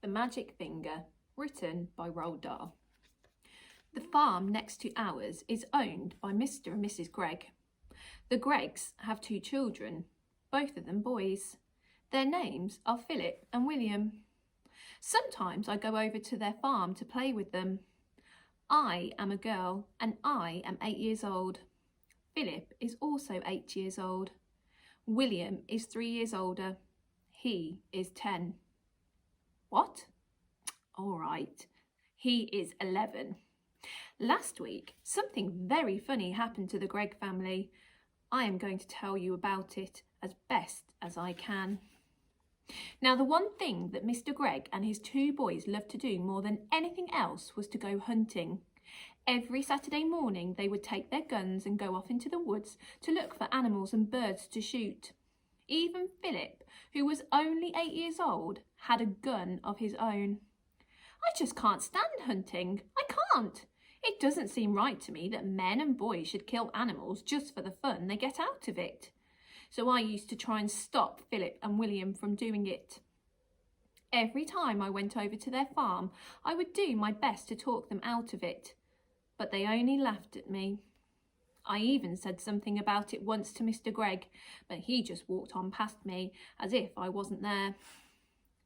The Magic Finger, written by Roald Dahl. The farm next to ours is owned by Mr. and Mrs. Gregg. The Greggs have 2 children, both of them boys. Their names are Philip and William. Sometimes I go over to their farm to play with them. I am a girl and I am 8 years old. Philip is also 8 years old. William is 3 years older. He is 10. What? All right. He is 11. Last week, something very funny happened to the Gregg family. I am going to tell you about it as best as I can. Now, the one thing that Mr. Gregg and his 2 boys loved to do more than anything else was to go hunting. Every Saturday morning, they would take their guns and go off into the woods to look for animals and birds to shoot. Even Philip, who was only 8 years old, had a gun of his own. I just can't stand hunting. I can't. It doesn't seem right to me that men and boys should kill animals just for the fun they get out of it. So I used to try and stop Philip and William from doing it. Every time I went over to their farm, I would do my best to talk them out of it, but they only laughed at me. I even said something about it once to Mr. Gregg, but he just walked on past me as if I wasn't there.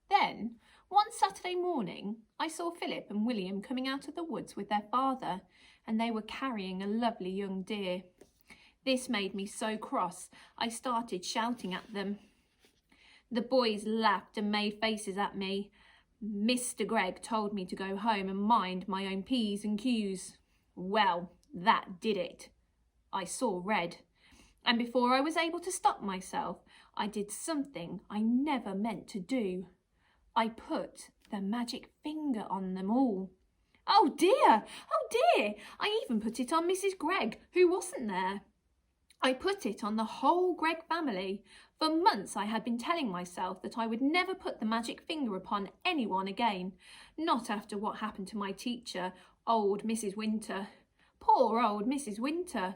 Then, one Saturday morning, I saw Philip and William coming out of the woods with their father, and they were carrying a lovely young deer. This made me so cross, I started shouting at them. The boys laughed and made faces at me. Mr. Gregg told me to go home and mind my own P's and Q's. Well, that did it. I saw red, and before I was able to stop myself, I did something I never meant to do. I put the magic finger on them all. Oh dear, oh dear, I even put it on Mrs. Gregg, who wasn't there. I put it on the whole Gregg family. For months I had been telling myself that I would never put the magic finger upon anyone again, not after what happened to my teacher, old Mrs. Winter. Poor old Mrs. Winter.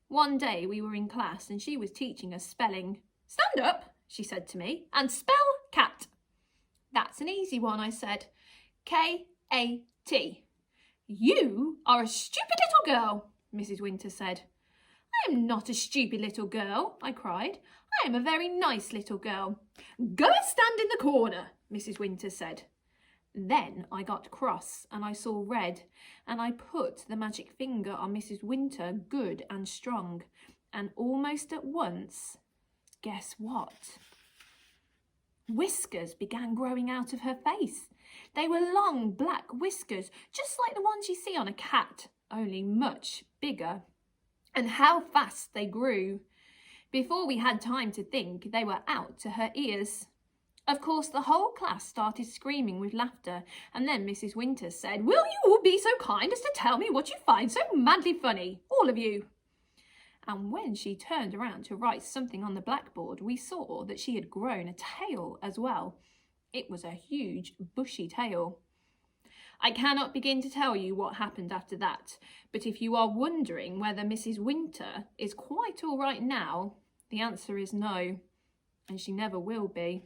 One day we were in class and she was teaching us spelling. "Stand up," she said to me, "and spell cat." "That's an easy one," I said. K-A-T. "You are a stupid little girl," Mrs. Winter said. "I am not a stupid little girl," I cried. "I am a very nice little girl." "Go and stand in the corner," Mrs. Winter said. Then I got cross and I saw red, and I put the magic finger on Mrs. Winter good and strong, and almost at once, guess what? Whiskers began growing out of her face. They were long black whiskers, just like the ones you see on a cat, only much bigger. And how fast they grew. Before we had time to think, they were out to her ears. Of course, the whole class started screaming with laughter, and then Mrs. Winter said, "Will you all be so kind as to tell me what you find so madly funny, all of you?" And when she turned around to write something on the blackboard, we saw that she had grown a tail as well. It was a huge, bushy tail. I cannot begin to tell you what happened after that, but if you are wondering whether Mrs. Winter is quite all right now, the answer is no, and she never will be.